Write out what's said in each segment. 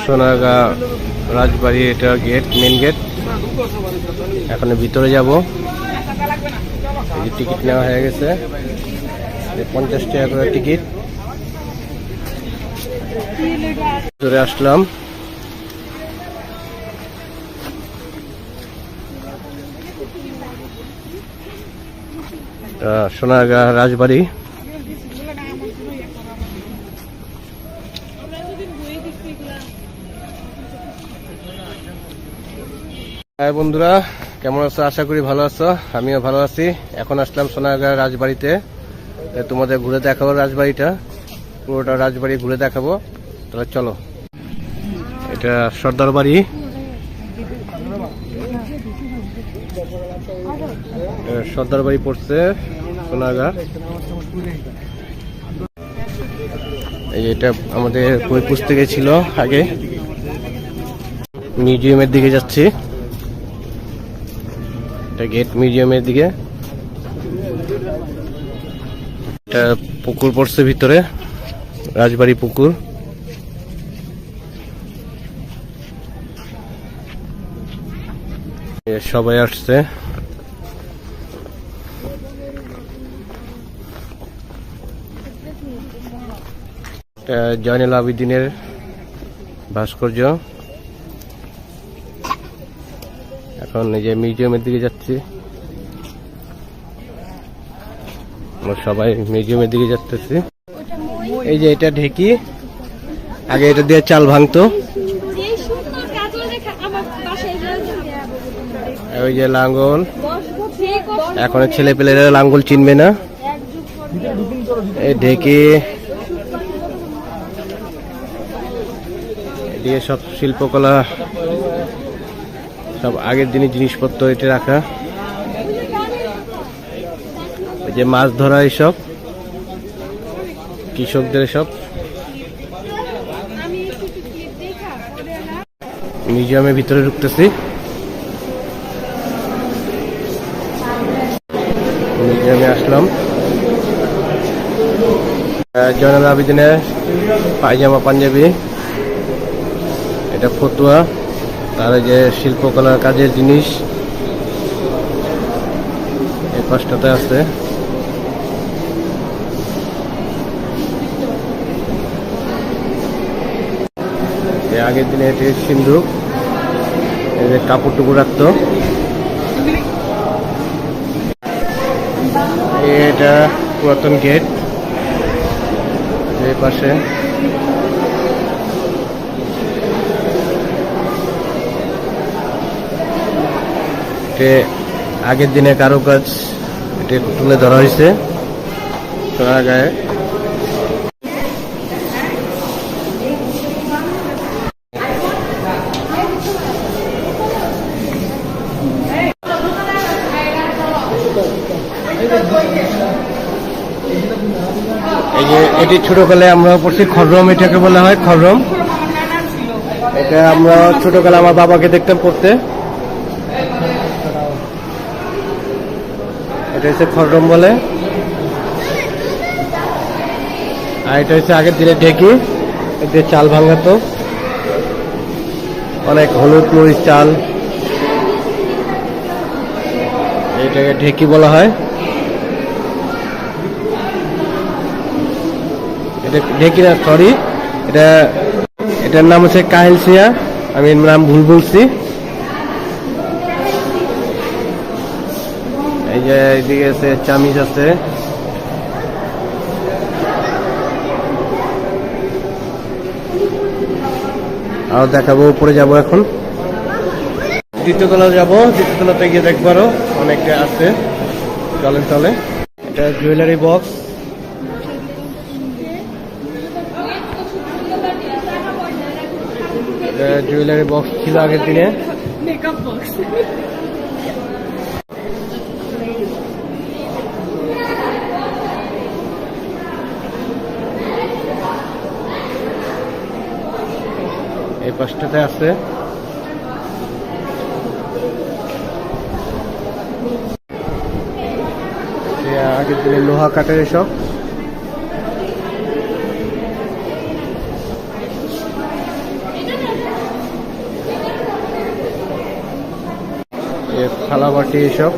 সোনারগাঁ রাজবাড়ি, এটা gate, main gate. এখন ভিতরে যাব। টিকিট নেওয়া হয়ে গেছে, 50 টাকা করে টিকিট। ভিতরে আসলাম। সোনারগাঁ রাজবাড়ি। বন্ধুরা, কেমন আছো? আশা করি ভালো আছো। আমিও ভালো আছি। এখন আসলাম সোনারগাঁ রাজবাড়িতে। তোমাদের ঘুরে দেখাবো রাজবাড়িটা, পুরোটা রাজবাড়ি ঘুরে দেখাবো। তাহলে চলো। এটা সর্দার বাড়ি। সর্দার বাড়ি পড়ছে সোনারগাঁ। এটা আমাদের বই পুস্তকে ছিল আগে। মিউজিয়ামের দিকে যাচ্ছি। এটা গেট মিউজিয়ামের দিকে। এটা পুকুর পড়ছে ভিতরে, রাজবাড়ি পুকুর। সবাই আসছে। এটা জয়নুল আবেদিনের ভাস্কর্য। এখন এই যে মিউজিয়ামের দিকে যাচ্ছি। আমরা সবাই মিউজিয়ামের দিকে যাচ্ছি। এই যে এটা ঢেকি, আগে এটা দিয়ে চাল ভাঙতো। ওই যে লাঙ্গল, এখন ছেলে পেলেরা লাঙ্গল চিনবে না। এই ঢেকি দিয়ে সব শিল্পকলা, সব আগের দিনের জিনিসপত্র এটা রাখা। ওই যে মাছ ধরা, এইসব কৃষকদের সব। মিউজিয়ামের ভিতরে ঢুকতেছি। মিউজিয়ামে আসলাম। জয়নুল আবেদিনের পায়জামা পাঞ্জাবি, এটা ফতুয়া, তার যে শিল্পকলার কাজের জিনিস এই পাশটাতে আছে। আগের দিনে এটি সিন্ধুক, এই যে কাপড় টুকুর রাখতো। এটা পুরাতন গেট, এই পাশে। আগের দিনে কারুকাজ এটা তুলে ধরা হয়েছে সোনারগাঁয়ে। এই যে এটি ছোটকালে আমরা পড়ছি খরম, এটাকে বলা হয় খরম। এটা আমরা ছোটকালে আমার বাবাকে দেখতাম পড়তে। এটা হচ্ছে খরম বলে। আর এটা হচ্ছে আগের দিনে ঢেকি, এতে চাল ভাঙাতো, অনেক হলুদ মরিচ চাল। এটাকে ঢেকি বলা হয়। এটা ঢেকি না, সরি, এটার নাম হচ্ছে কাহিলসিয়া। আমি নাম ভুল বলছি। এই যে এইদিকে আছে চামিচ আছে। আর দেখাবো, উপরে যাব এখন। দ্বিতীয় তলা যাবো, দ্বিতীয় তলাতে গিয়ে দেখবো আরো অনেকে আছে চলেন চলে। এটা জুয়েলারি বক্স। জুয়েলারি বক্স ছিল আগের দিনে। Makeup box. এই পাশটাতে আছে। আগের দিনে লোহা কাঠের এসব। থালা বাটি এসব।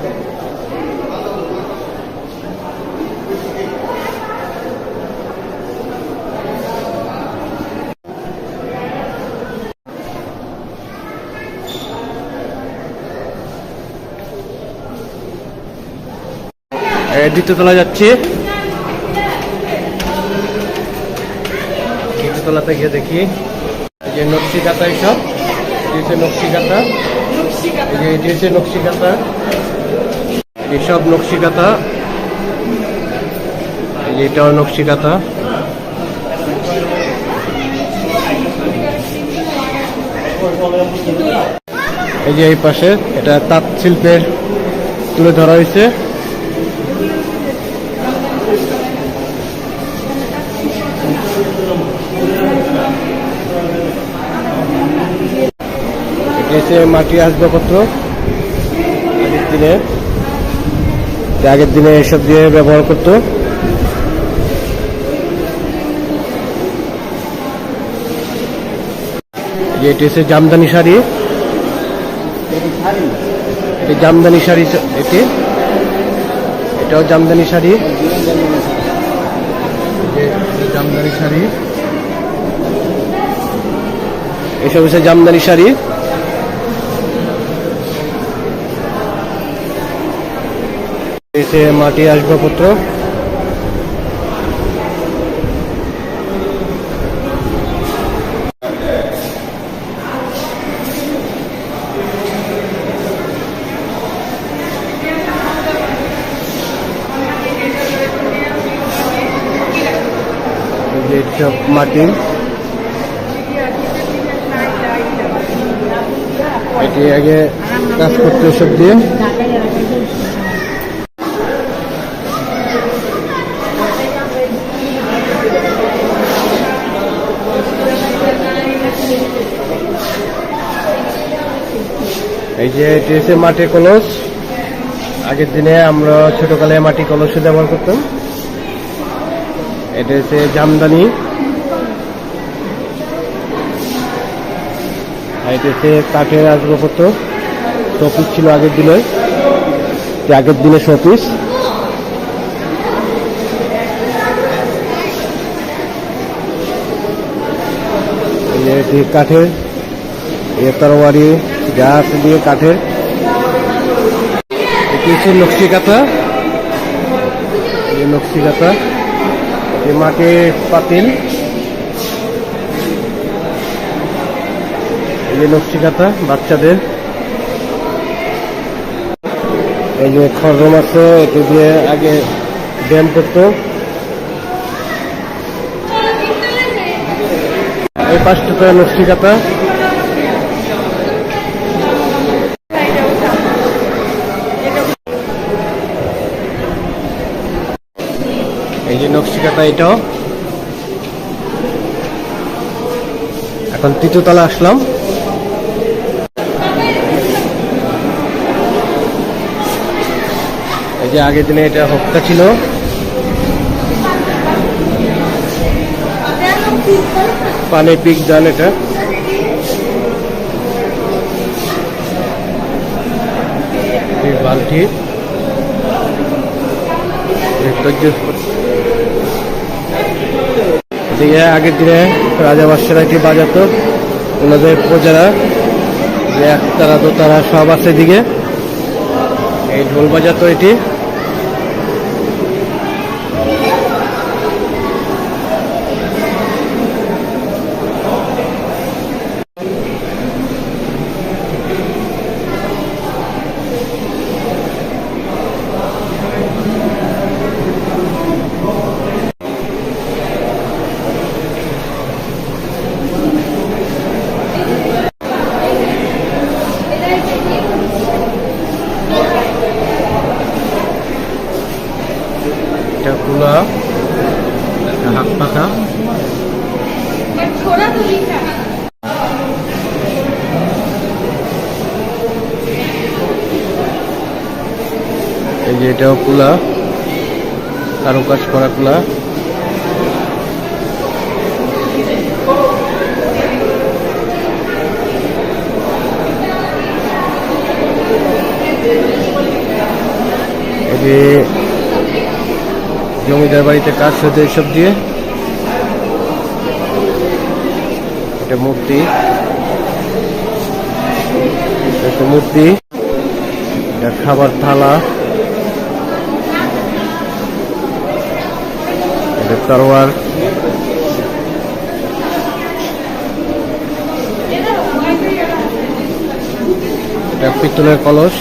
দ্বিতীয় তলা যাচ্ছি, দ্বিতীয় তলাতে গিয়ে দেখি এই যে নকশি কাঁথা, এইসব নকশি কাঁথা, এটি হচ্ছে নকশি কাঁথা, এইসব নকশি কাঁথা, এটাও নকশি কাঁথা। এই যে এই পাশে এটা তাঁত শিল্পের তুলে ধরা হয়েছে। মাটি আসবাবপত্র আগের দিনে এসব দিয়ে ব্যবহার করতো। এটি হচ্ছে জামদানি শাড়ি, জামদানি শাড়ি, এটাও জামদানি শাড়ি, জামদানি শাড়ি, এসব হচ্ছে জামদানি শাড়ি। মাটি আসবাবপত্র, সব মাটি, এটি আগে কাজ করতে সব দিয়ে। এই যে এটি হচ্ছে মাটির কলস, আগের দিনে আমরা ছোটকালে মাটি কলসে ব্যবহার করতাম। এটা হচ্ছে জামদানি, এটা হচ্ছে কাঠের আসবাবপত্র, শোপিস ছিল আগের দিনে শোপিস। এটি কাঠের, তরবারি যা আছে দিয়ে কাঠের। এটি হচ্ছে নকশি কাঁথা, নকশি কাঁথা, মাটির পাতিল, এই যে নকশি কাঁথা বাচ্চাদের। এই যে খরম আছে, এটি দিয়ে আগে ব্যায়াম করতো। এই পাঁচটা নকশি কাঁথা, এই যে নকশি কাঁথা, এটাও। এখন তৃতীয় তলা আসলাম। এই যে আগের দিনে এটা হক্কা ছিল, পানি পিক দান, এটা বালতি, এদিকে আগের দিনে রাজা বাদশারা এটি বাজাতো, ওনাদের প্রজারা, একতারা দোতারা সব আছে এদিকে, এই ঢোল বাজাতো এটি। কুলা, হাত পাখা, এই যে এটাও কুলা, কারুকাজ করা কুলা। এটি জমিদার বাড়িতে কাজ হতো এইসব দিয়ে। এটা মূর্তি, একটা মূর্তি, এটা খাবার থালা, এটা তরোয়ার, এটা পিতলের কলস,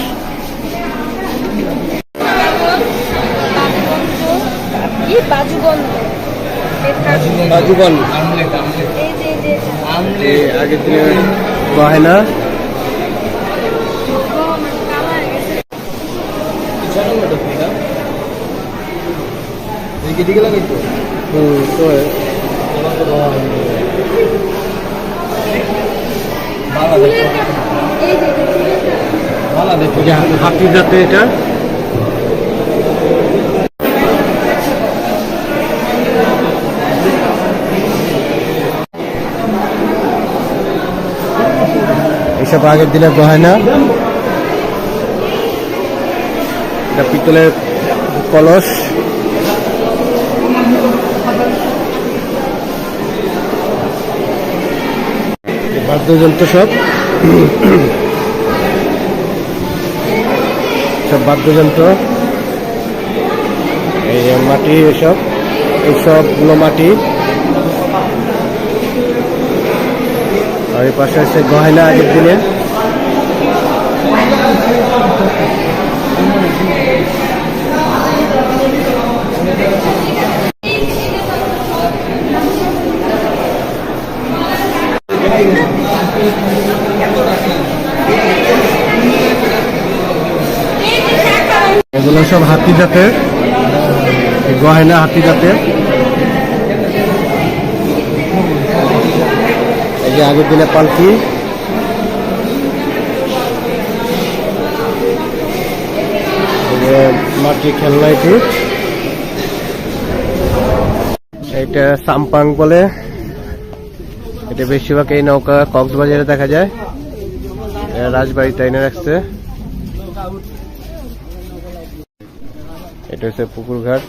আগের দিনের গয়না, হাতি জাতে এটা এসব আগের দিনের গয়না। এটা পিতলের কলস, বাদ্যযন্ত্র, সব সব বাদ্যযন্ত্র, এই মাটি, এইসবগুলো মাটি। আর এই পাশে আছে গয়না আগের দিনে। এগুলো সব হাতি জাতের গয়না, হাতি জাতের। এই যে আগের দিনে পালকি, মাটি খেলনা, এইটা সাম্পাং বলে। এটা বেশিরভাগ এই নৌকা কক্সবাজারে দেখা যায়, রাজবাড়িতে এনে রাখছে। এটা হচ্ছে পুকুর ঘাট।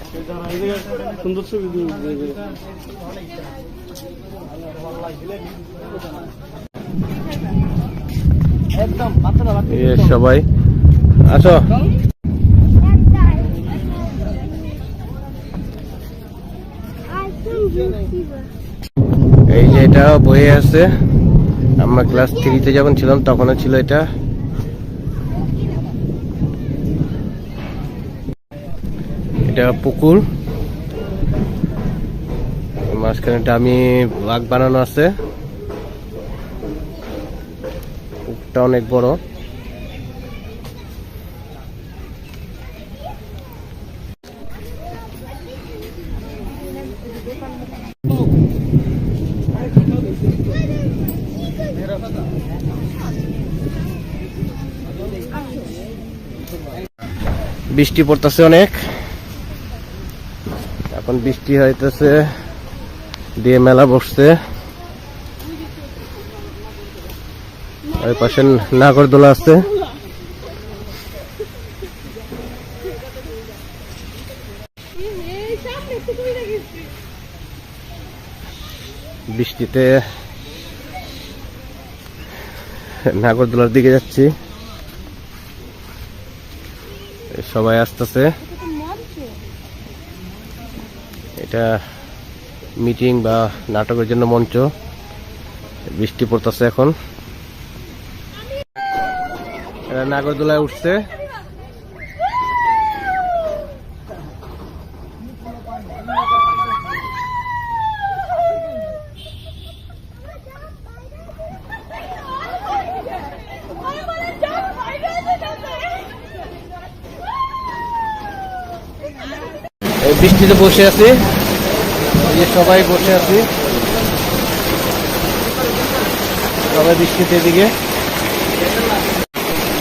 সবাই আছো, এই যে এটা বয়ে আছে। আমরা ক্লাস 3-তে যখন ছিলাম তখনও ছিল এটা। এটা পুকুর, মাঝখানে ডামি বাঘ বানানো আছে। পুকুরটা অনেক বড়। বৃষ্টি পড়তেছে অনেক, এখন বৃষ্টি হইতেছে, দিয়ে মেলা বসছে। ওই পাশে নাগরদোলা আছে। বৃষ্টিতে নাগরদোলার দিকে যাচ্ছি, সবাই আসতেছে। এটা মিটিং বা নাটকের জন্য মঞ্চ। বৃষ্টি পড়তেছে এখন। এরা নাগরদোলায় উঠছে। বৃষ্টিতে বসে আছি, সবাই বসে আছি, সবাই বৃষ্টিতে। এদিকে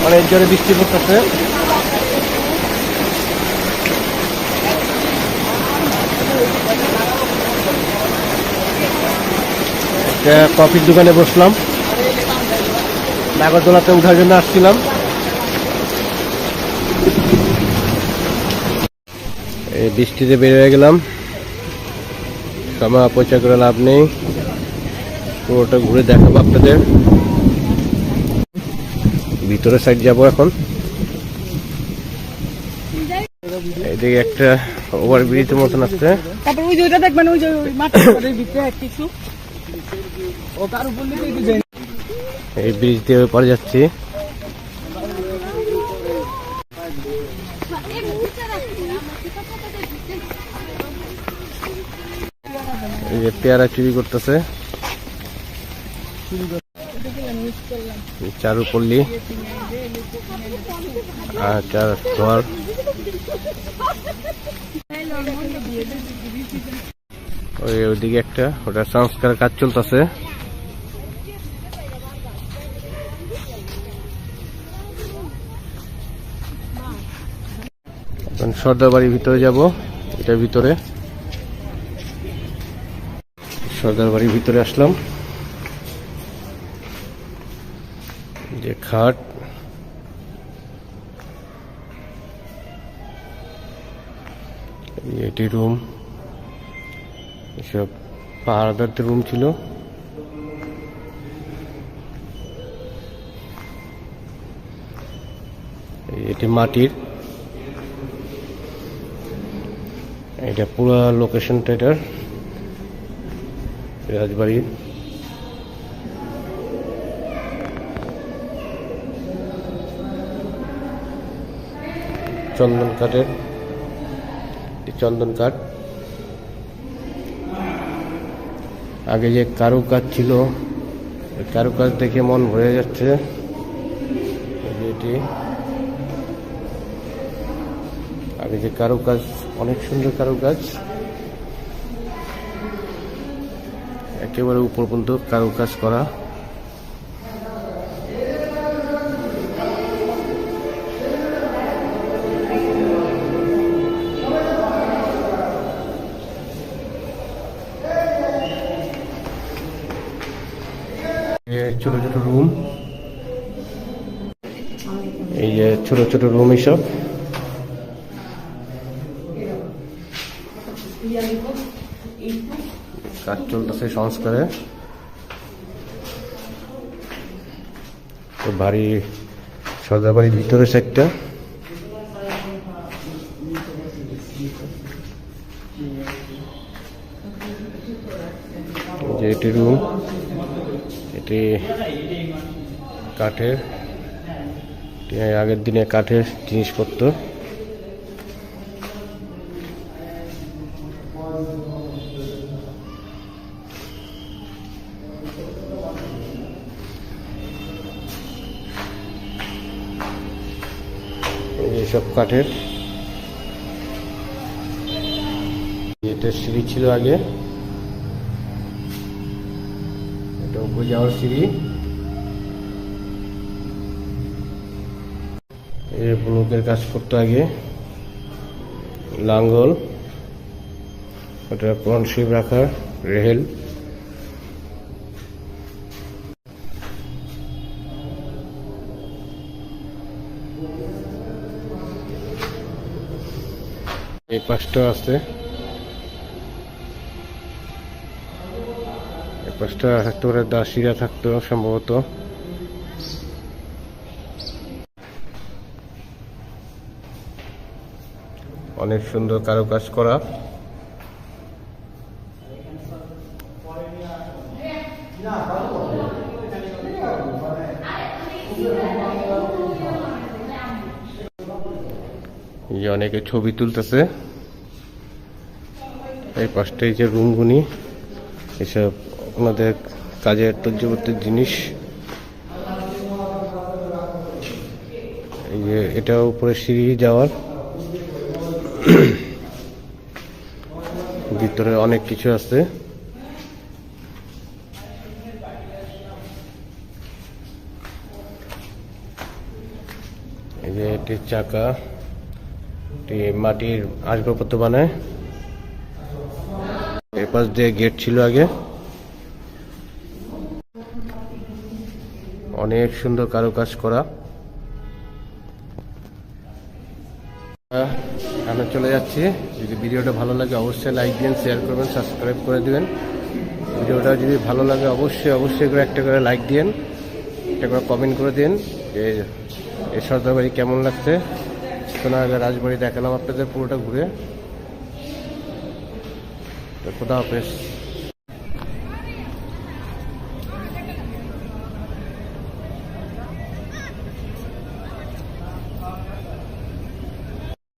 অনেক জোরে বৃষ্টি পড়তেছে। একটা কফির দোকানে বসলাম, নাগরদোলাতে উঠার জন্য আসছিলাম। এই বৃষ্টিতে বের হয়ে গেলাম, সময় অপচয় করে লাভ নেই, পুরোটা ঘুরে দেখাবো আপনাদের। ভিতরের সাইড যাব এখন। এইদিকে একটা ওভারব্রিজের মতন আছে, তারপর ওই যে ওইটা দেখবেন, ওই যে মাঠের ভিতরে কিছু ও কার উপর দিকে একটু যাই। এই ব্রিজ দিয়ে পরে যাচ্ছি। এই যে পেয়ারা চুরি করতেছে চারুপল্লী, চার ঘর। ওইদিকে একটা, ওটা সংস্কার কাজ চলতেছে। সর্দার বাড়ির ভিতরে যাব, এটার ভিতরে সর্দার বাড়ির ভিতরে আসলাম। যে খাট, এটি রুম, এসব পাহাড়দারদের রুম ছিল। এটি মাটির, এটা পুরো লোকেশনটা এটার রাজবাড়ির। চন্দন কাঠের, চন্দন কাঠ। আগে যে কারুকাজ ছিল, কারুকাজ দেখে মন ভরে যাচ্ছে। এটি আগে যে কারুকাজ, অনেক সুন্দর কারুকাজ, একেবারে উপর পর্যন্ত কারুকাজ করা। ছোট ছোট রুম, এই যে ছোট ছোট রুম, এইসব কাজ চলতেছে সংস্কারে। বাড়ি, সর্দার বাড়ির ভিতরে সাইডটা, যে এটি রুম, এটি কাঠের, আগের দিনে কাঠের জিনিসপত্র। এইসব কাঠের, এটা সিঁড়ি ছিল আগে, এটা উপরে যাওয়ার সিঁড়ি। এই ব্লকের কাজ করতো আগে, লাঙ্গল, ওটা কনসিভ রাখার রেহেল। এই পাশটা আছে, এই পাশটা থাকতে পারে দাসীরা থাকতো সম্ভবত। অনেক সুন্দর কারুকাজ করা। অনেকে ছবি তুলতেছে। এই পাশটাই যে রুমগুনি, এসব ওনাদের কাজের তর্জবর্তীর জিনিস। এই যে এটা উপরে সিঁড়ি যাওয়ার, ভিতরে অনেক কিছু আছে। এই যে এটি চাকা, এটি মাটির আসবাবপত্র বানায়। এর পাশ দিয়ে গেট ছিল আগে। অনেক সুন্দর কারুকাজ করা। এখানে চলে যাচ্ছি। যদি ভিডিওটা ভালো লাগে অবশ্যই লাইক দিন, শেয়ার করবেন, সাবস্ক্রাইব করে দিবেন। ভিডিওটা যদি ভালো লাগে অবশ্যই করে একটা করে লাইক দিন, একটা করে কমেন্ট করে দিন যে এই সর্দার বাড়ি কেমন লাগছে। সোনারগাঁ রাজবাড়ি দেখালাম আপনাদের পুরোটা ঘুরে। তো খোদা হাফেজ।